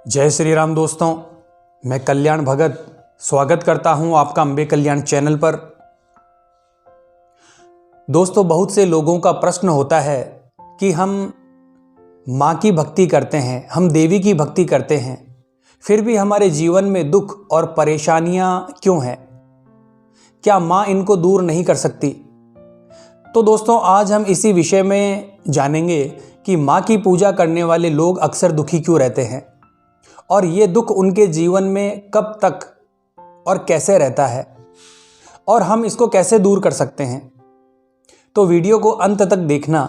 जय श्री राम दोस्तों, मैं कल्याण भगत स्वागत करता हूं आपका अंबे कल्याण चैनल पर। दोस्तों, बहुत से लोगों का प्रश्न होता है कि हम माँ की भक्ति करते हैं, हम देवी की भक्ति करते हैं, फिर भी हमारे जीवन में दुख और परेशानियां क्यों हैं? क्या माँ इनको दूर नहीं कर सकती? तो दोस्तों, आज हम इसी विषय में जानेंगे कि माँ की पूजा करने वाले लोग अक्सर दुखी क्यों रहते हैं और ये दुख उनके जीवन में कब तक और कैसे रहता है और हम इसको कैसे दूर कर सकते हैं। तो वीडियो को अंत तक देखना,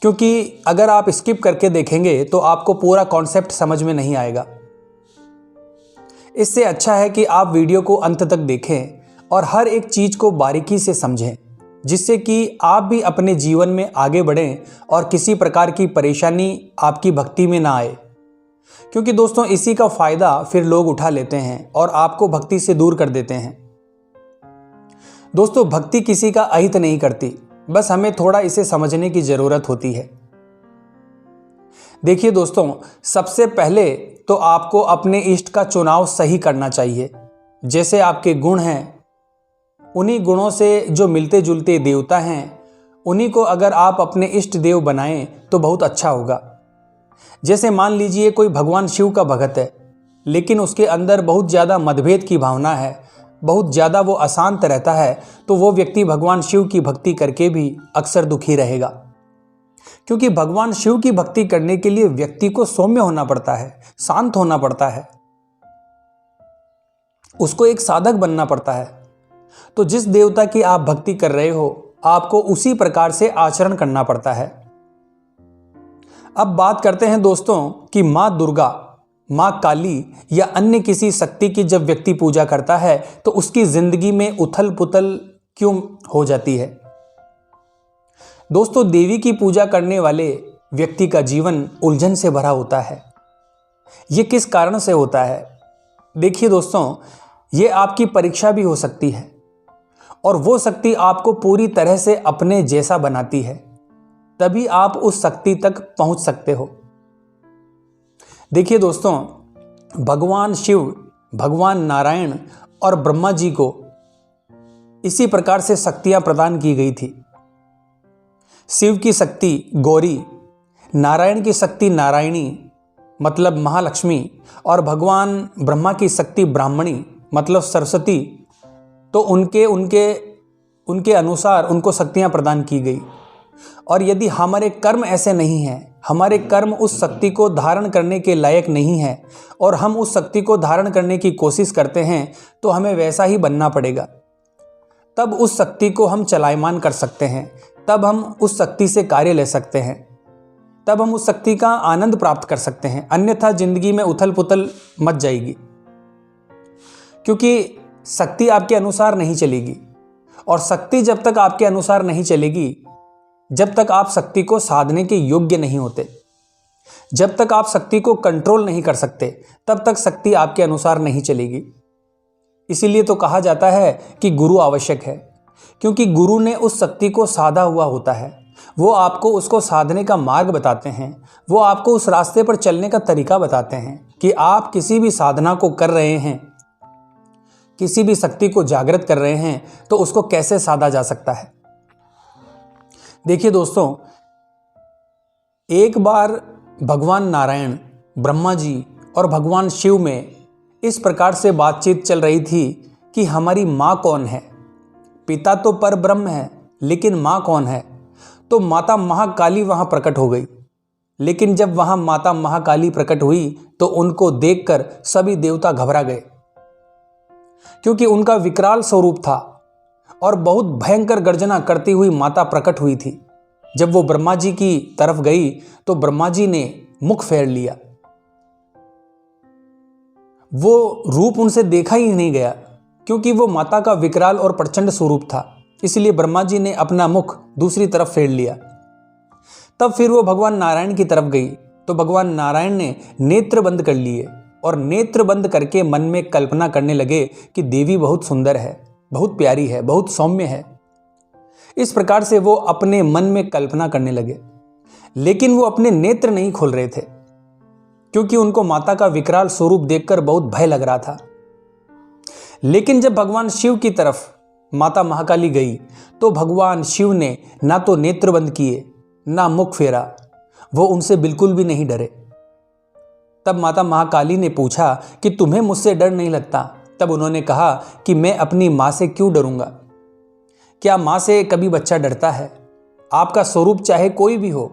क्योंकि अगर आप स्किप करके देखेंगे तो आपको पूरा कॉन्सेप्ट समझ में नहीं आएगा। इससे अच्छा है कि आप वीडियो को अंत तक देखें और हर एक चीज़ को बारीकी से समझें, जिससे कि आप भी अपने जीवन में आगे बढ़ें और किसी प्रकार की परेशानी आपकी भक्ति में ना आए। क्योंकि दोस्तों, इसी का फायदा फिर लोग उठा लेते हैं और आपको भक्ति से दूर कर देते हैं। दोस्तों, भक्ति किसी का अहित नहीं करती, बस हमें थोड़ा इसे समझने की जरूरत होती है। देखिए दोस्तों, सबसे पहले तो आपको अपने इष्ट का चुनाव सही करना चाहिए। जैसे आपके गुण हैं, उन्हीं गुणों से जो मिलते जुलते देवता हैं, उन्हीं को अगर आप अपने इष्ट देव बनाएं तो बहुत अच्छा होगा। जैसे मान लीजिए कोई भगवान शिव का भगत है, लेकिन उसके अंदर बहुत ज़्यादा मतभेद की भावना है, बहुत ज़्यादा वो अशांत रहता है, तो वो व्यक्ति भगवान शिव की भक्ति करके भी अक्सर दुखी रहेगा। क्योंकि भगवान शिव की भक्ति करने के लिए व्यक्ति को सौम्य होना पड़ता है, शांत होना पड़ता है, उसको एक साधक बनना पड़ता है। तो जिस देवता की आप भक्ति कर रहे हो, आपको उसी प्रकार से आचरण करना पड़ता है। अब बात करते हैं दोस्तों कि माँ दुर्गा, माँ काली या अन्य किसी शक्ति की जब व्यक्ति पूजा करता है तो उसकी जिंदगी में उथल पुथल क्यों हो जाती है। दोस्तों, देवी की पूजा करने वाले व्यक्ति का जीवन उलझन से भरा होता है। ये किस कारण से होता है? देखिए दोस्तों, ये आपकी परीक्षा भी हो सकती है और वो शक्ति आपको पूरी तरह से अपने जैसा बनाती है, तभी आप उस शक्ति तक पहुंच सकते हो। देखिए दोस्तों, भगवान शिव, भगवान नारायण और ब्रह्मा जी को इसी प्रकार से शक्तियां प्रदान की गई थी। शिव की शक्ति गौरी, नारायण की शक्ति नारायणी मतलब महालक्ष्मी, और भगवान ब्रह्मा की शक्ति ब्राह्मणी मतलब सरस्वती। तो उनके अनुसार उनको शक्तियां प्रदान की गई। और यदि हमारे कर्म ऐसे नहीं हैं, हमारे कर्म उस शक्ति को धारण करने के लायक नहीं है और हम उस शक्ति को धारण करने की कोशिश करते हैं, तो हमें वैसा ही बनना पड़ेगा। तब उस शक्ति को हम चलायमान कर सकते हैं, तब हम उस शक्ति से कार्य ले सकते हैं, तब हम उस शक्ति का आनंद प्राप्त कर सकते हैं। अन्यथा जिंदगी में उथल पुथल मच जाएगी, क्योंकि शक्ति आपके अनुसार नहीं चलेगी। और शक्ति जब तक आपके अनुसार नहीं चलेगी, जब तक आप शक्ति को साधने के योग्य नहीं होते, जब तक आप शक्ति को कंट्रोल नहीं कर सकते, तब तक शक्ति आपके अनुसार नहीं चलेगी। इसीलिए तो कहा जाता है कि गुरु आवश्यक है, क्योंकि गुरु ने उस शक्ति को साधा हुआ होता है। वो आपको उसको साधने का मार्ग बताते हैं, वो आपको उस रास्ते पर चलने का तरीका बताते हैं कि आप किसी भी साधना को कर रहे हैं, किसी भी शक्ति को जागृत कर रहे हैं, तो उसको कैसे साधा जा सकता है। देखिए दोस्तों, एक बार भगवान नारायण, ब्रह्मा जी और भगवान शिव में इस प्रकार से बातचीत चल रही थी कि हमारी माँ कौन है। पिता तो पर ब्रह्म है, लेकिन माँ कौन है? तो माता महाकाली वहाँ प्रकट हो गई। लेकिन जब वहाँ माता महाकाली प्रकट हुई तो उनको देखकर सभी देवता घबरा गए, क्योंकि उनका विकराल स्वरूप था और बहुत भयंकर गर्जना करती हुई माता प्रकट हुई थी। जब वो ब्रह्मा जी की तरफ गई तो ब्रह्मा जी ने मुख फेर लिया। वो रूप उनसे देखा ही नहीं गया, क्योंकि वो माता का विकराल और प्रचंड स्वरूप था। इसलिए ब्रह्मा जी ने अपना मुख दूसरी तरफ फेर लिया। तब फिर वो भगवान नारायण की तरफ गई तो भगवान नारायण ने नेत्र बंद कर लिए और नेत्र बंद करके मन में कल्पना करने लगे कि देवी बहुत सुंदर है, बहुत प्यारी है, बहुत सौम्य है। इस प्रकार से वो अपने मन में कल्पना करने लगे, लेकिन वो अपने नेत्र नहीं खोल रहे थे। क्योंकि उनको माता का विकराल स्वरूप देखकर बहुत भय लग रहा था। लेकिन जब भगवान शिव की तरफ माता महाकाली गई तो भगवान शिव ने ना तो नेत्र बंद किए ना मुख फेरा, वो उनसे बिल्कुल भी नहीं डरे। तब माता महाकाली ने पूछा कि तुम्हें मुझसे डर नहीं लगता? तब उन्होंने कहा कि मैं अपनी माँ से क्यों डरूंगा? क्या माँ से कभी बच्चा डरता है? आपका स्वरूप चाहे कोई भी हो,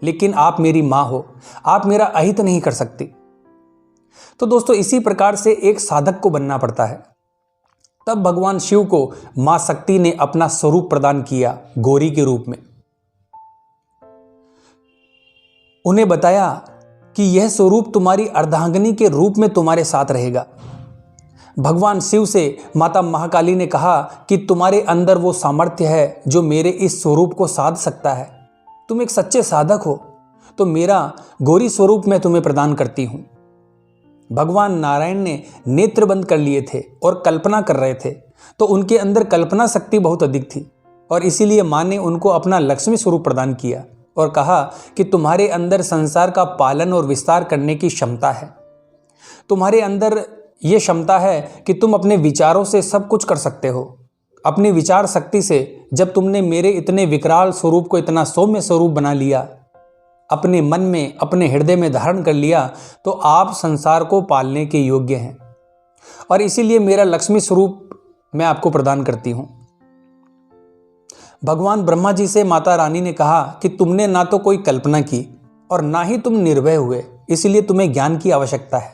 लेकिन आप मेरी माँ हो, आप मेरा अहित नहीं कर सकती। तो दोस्तों, इसी प्रकार से एक साधक को बनना पड़ता है। तब भगवान शिव को माँ शक्ति ने अपना स्वरूप प्रदान किया गौरी के रूप में। उन्हें बताया कि यह स्वरूप तुम्हारी अर्धांगिनी के रूप में तुम्हारे साथ रहेगा। भगवान शिव से माता महाकाली ने कहा कि तुम्हारे अंदर वो सामर्थ्य है जो मेरे इस स्वरूप को साध सकता है। तुम एक सच्चे साधक हो, तो मेरा गौरी स्वरूप मैं तुम्हें प्रदान करती हूं। भगवान नारायण ने नेत्र बंद कर लिए थे और कल्पना कर रहे थे, तो उनके अंदर कल्पना शक्ति बहुत अधिक थी और इसीलिए माँ ने उनको अपना लक्ष्मी स्वरूप प्रदान किया और कहा कि तुम्हारे अंदर संसार का पालन और विस्तार करने की क्षमता है। तुम्हारे अंदर ये क्षमता है कि तुम अपने विचारों से सब कुछ कर सकते हो। अपनी विचार शक्ति से जब तुमने मेरे इतने विकराल स्वरूप को इतना सौम्य स्वरूप बना लिया, अपने मन में, अपने हृदय में धारण कर लिया, तो आप संसार को पालने के योग्य हैं और इसीलिए मेरा लक्ष्मी स्वरूप मैं आपको प्रदान करती हूं। भगवान ब्रह्मा जी से माता रानी ने कहा कि तुमने ना तो कोई कल्पना की और ना ही तुम निर्भय हुए, इसलिए तुम्हें ज्ञान की आवश्यकता है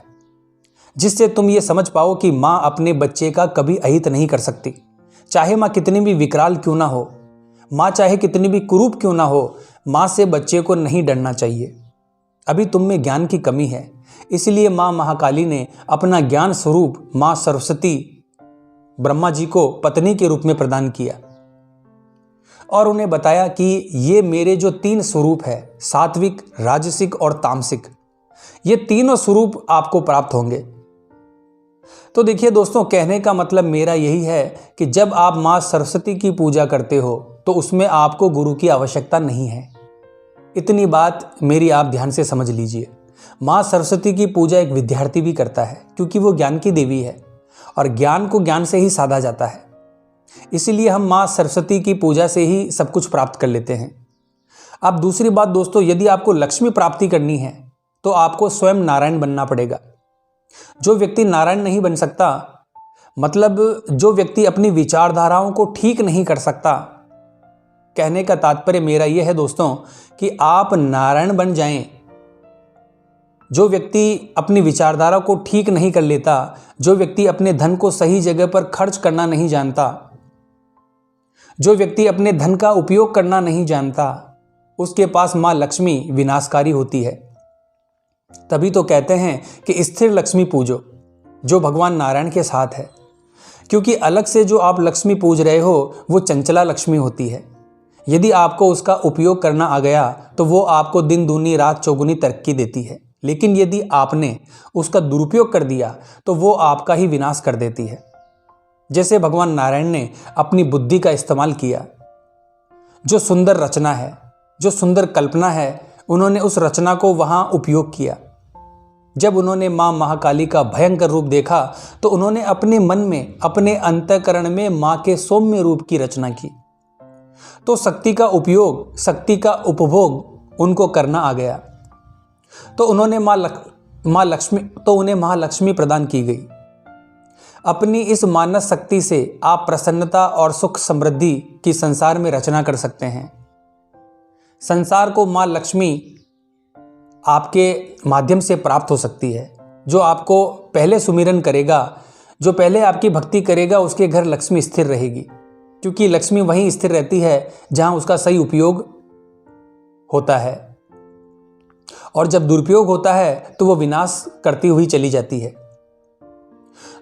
जिससे तुम ये समझ पाओ कि माँ अपने बच्चे का कभी अहित नहीं कर सकती। चाहे माँ कितनी भी विकराल क्यों ना हो, माँ चाहे कितनी भी कुरूप क्यों ना हो, माँ से बच्चे को नहीं डरना चाहिए। अभी तुम में ज्ञान की कमी है, इसलिए माँ महाकाली ने अपना ज्ञान स्वरूप माँ सरस्वती ब्रह्मा जी को पत्नी के रूप में प्रदान किया और उन्हें बताया कि ये मेरे जो 3 स्वरूप है, सात्विक, राजसिक और तामसिक, ये तीनों स्वरूप आपको प्राप्त होंगे। तो देखिए दोस्तों, कहने का मतलब मेरा यही है कि जब आप माँ सरस्वती की पूजा करते हो तो उसमें आपको गुरु की आवश्यकता नहीं है। इतनी बात मेरी आप ध्यान से समझ लीजिए। माँ सरस्वती की पूजा एक विद्यार्थी भी करता है क्योंकि वो ज्ञान की देवी है और ज्ञान को ज्ञान से ही साधा जाता है। इसीलिए हम माँ सरस्वती की पूजा से ही सब कुछ प्राप्त कर लेते हैं। अब दूसरी बात दोस्तों, यदि आपको लक्ष्मी प्राप्ति करनी है तो आपको स्वयं नारायण बनना पड़ेगा। जो व्यक्ति नारायण नहीं बन सकता, मतलब जो व्यक्ति अपनी विचारधाराओं को ठीक नहीं कर सकता, कहने का तात्पर्य मेरा यह है दोस्तों कि आप नारायण बन जाएं। जो व्यक्ति अपनी विचारधारा को ठीक नहीं कर लेता, जो व्यक्ति अपने धन को सही जगह पर खर्च करना नहीं जानता, जो व्यक्ति अपने धन का उपयोग करना नहीं जानता, उसके पास माँ लक्ष्मी विनाशकारी होती है। तभी तो कहते हैं कि स्थिर लक्ष्मी पूजो, जो भगवान नारायण के साथ है, क्योंकि अलग से जो आप लक्ष्मी पूज रहे हो वो चंचला लक्ष्मी होती है। यदि आपको उसका उपयोग करना आ गया तो वो आपको दिन दूनी रात चौगुनी तरक्की देती है, लेकिन यदि आपने उसका दुरुपयोग कर दिया तो वो आपका ही विनाश कर देती है। जैसे भगवान नारायण ने अपनी बुद्धि का इस्तेमाल किया, जो सुंदर रचना है, जो सुंदर कल्पना है, उन्होंने उस रचना को वहां उपयोग किया। जब उन्होंने मां महाकाली का भयंकर रूप देखा तो उन्होंने अपने मन में, अपने अंतःकरण में मां के सौम्य रूप की रचना की। तो शक्ति का उपयोग, शक्ति का उपभोग उनको करना आ गया। तो उन्होंने उन्हें मां लक्ष्मी प्रदान की गई। अपनी इस मानस शक्ति से आप प्रसन्नता और सुख समृद्धि की संसार में रचना कर सकते हैं। संसार को मां लक्ष्मी आपके माध्यम से प्राप्त हो सकती है। जो आपको पहले सुमिरन करेगा, जो पहले आपकी भक्ति करेगा, उसके घर लक्ष्मी स्थिर रहेगी, क्योंकि लक्ष्मी वहीं स्थिर रहती है जहां उसका सही उपयोग होता है, और जब दुरुपयोग होता है तो वो विनाश करती हुई चली जाती है।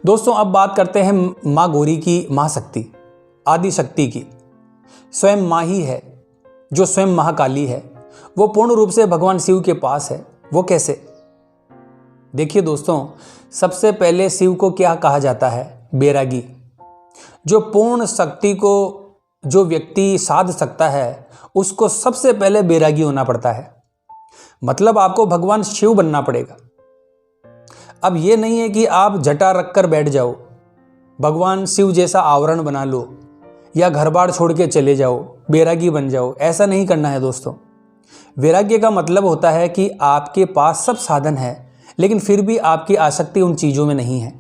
दोस्तों, अब बात करते हैं माँ गौरी की, माँ शक्ति, आदि शक्ति की। स्वयं माँ ही है जो स्वयं महाकाली है। वो पूर्ण रूप से भगवान शिव के पास है। वो कैसे? देखिए दोस्तों, सबसे पहले शिव को क्या कहा जाता है? बैरागी। जो पूर्ण शक्ति को जो व्यक्ति साध सकता है उसको सबसे पहले बैरागी होना पड़ता है। मतलब आपको भगवान शिव बनना पड़ेगा। अब ये नहीं है कि आप जटा रख कर बैठ जाओ, भगवान शिव जैसा आवरण बना लो या घर बार छोड़ के चले जाओ, वैरागी बन जाओ। ऐसा नहीं करना है दोस्तों। वैराग्य का मतलब होता है कि आपके पास सब साधन है, लेकिन फिर भी आपकी आसक्ति उन चीज़ों में नहीं है।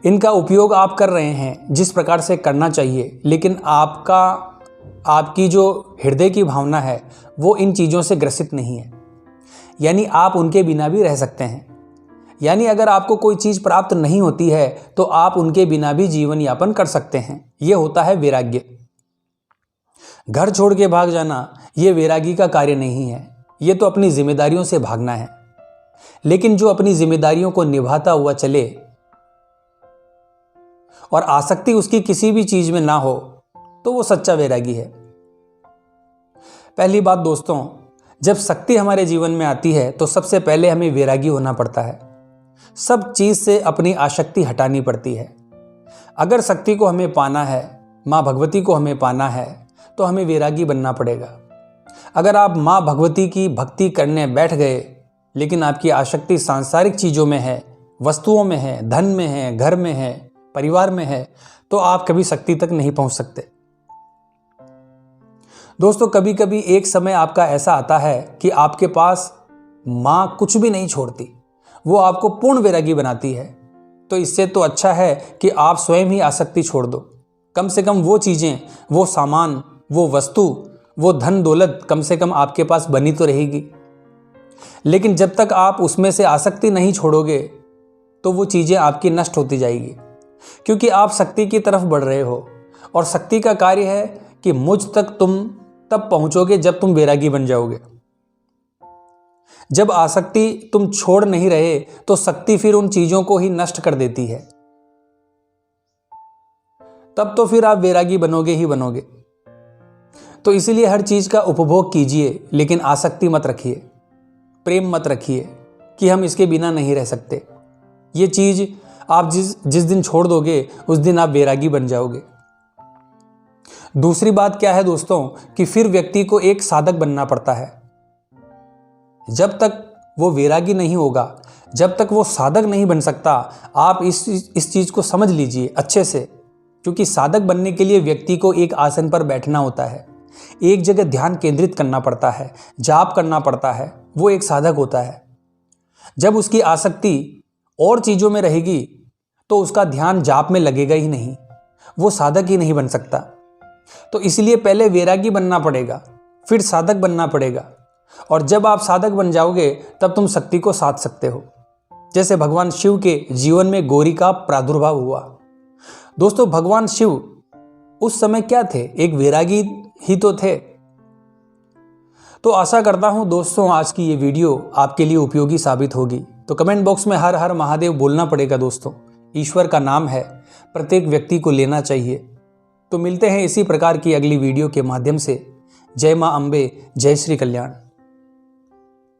इनका उपयोग आप कर रहे हैं जिस प्रकार से करना चाहिए, लेकिन आपकी जो हृदय की भावना है वो इन चीज़ों से ग्रसित नहीं है। यानी आप उनके बिना भी रह सकते हैं। यानी अगर आपको कोई चीज़ प्राप्त नहीं होती है तो आप उनके बिना भी जीवन यापन कर सकते हैं। ये होता है वैराग्य। घर छोड़ के भाग जाना ये वैरागी का कार्य नहीं है, ये तो अपनी जिम्मेदारियों से भागना है। लेकिन जो अपनी जिम्मेदारियों को निभाता हुआ चले और आसक्ति उसकी किसी भी चीज में ना हो, तो वो सच्चा वैरागी है। पहली बात दोस्तों, जब शक्ति हमारे जीवन में आती है तो सबसे पहले हमें वैरागी होना पड़ता है। सब चीज से अपनी आसक्ति हटानी पड़ती है। अगर शक्ति को हमें पाना है, माँ भगवती को हमें पाना है, तो हमें वैरागी बनना पड़ेगा। अगर आप माँ भगवती की भक्ति करने बैठ गए लेकिन आपकी आसक्ति सांसारिक चीज़ों में है, वस्तुओं में है, धन में है, घर में है, परिवार में है, तो आप कभी शक्ति तक नहीं पहुंच सकते। दोस्तों, कभी कभी एक समय आपका ऐसा आता है कि आपके पास माँ कुछ भी नहीं छोड़ती, वो आपको पूर्ण वैरागी बनाती है। तो इससे तो अच्छा है कि आप स्वयं ही आसक्ति छोड़ दो। कम से कम वो चीज़ें, वो सामान, वो वस्तु, वो धन दौलत कम से कम आपके पास बनी तो रहेगी। लेकिन जब तक आप उसमें से आसक्ति नहीं छोड़ोगे तो वो चीज़ें आपकी नष्ट होती जाएगी, क्योंकि आप शक्ति की तरफ बढ़ रहे हो। और शक्ति का कार्य है कि मुझ तक तुम तब पहुंचोगे जब तुम वैरागी बन जाओगे। जब आसक्ति तुम छोड़ नहीं रहे तो शक्ति फिर उन चीज़ों को ही नष्ट कर देती है। तब तो फिर आप वैरागी बनोगे ही बनोगे। तो इसीलिए हर चीज़ का उपभोग कीजिए, लेकिन आसक्ति मत रखिए, प्रेम मत रखिए कि हम इसके बिना नहीं रह सकते। ये चीज़ आप जिस दिन छोड़ दोगे उस दिन आप वैरागी बन जाओगे। दूसरी बात क्या है दोस्तों, कि फिर व्यक्ति को एक साधक बनना पड़ता है। जब तक वो वैरागी नहीं होगा, जब तक वो साधक नहीं बन सकता, आप इस चीज़ को समझ लीजिए अच्छे से। क्योंकि साधक बनने के लिए व्यक्ति को एक आसन पर बैठना होता है, एक जगह ध्यान केंद्रित करना पड़ता है, जाप करना पड़ता है, वो एक साधक होता है। जब उसकी आसक्ति और चीज़ों में रहेगी तो उसका ध्यान जाप में लगेगा ही नहीं, वो साधक ही नहीं बन सकता। तो इसलिए पहले वैरागी बनना पड़ेगा, फिर साधक बनना पड़ेगा। और जब आप साधक बन जाओगे तब तुम शक्ति को साध सकते हो। जैसे भगवान शिव के जीवन में गौरी का प्रादुर्भाव हुआ। दोस्तों, भगवान शिव उस समय क्या थे? एक वैरागी ही तो थे। तो आशा करता हूं दोस्तों आज की ये वीडियो आपके लिए उपयोगी साबित होगी। तो कमेंट बॉक्स में हर हर महादेव बोलना पड़ेगा दोस्तों। ईश्वर का नाम है, प्रत्येक व्यक्ति को लेना चाहिए। तो मिलते हैं इसी प्रकार की अगली वीडियो के माध्यम से। जय मां अम्बे, जय श्री कल्याण।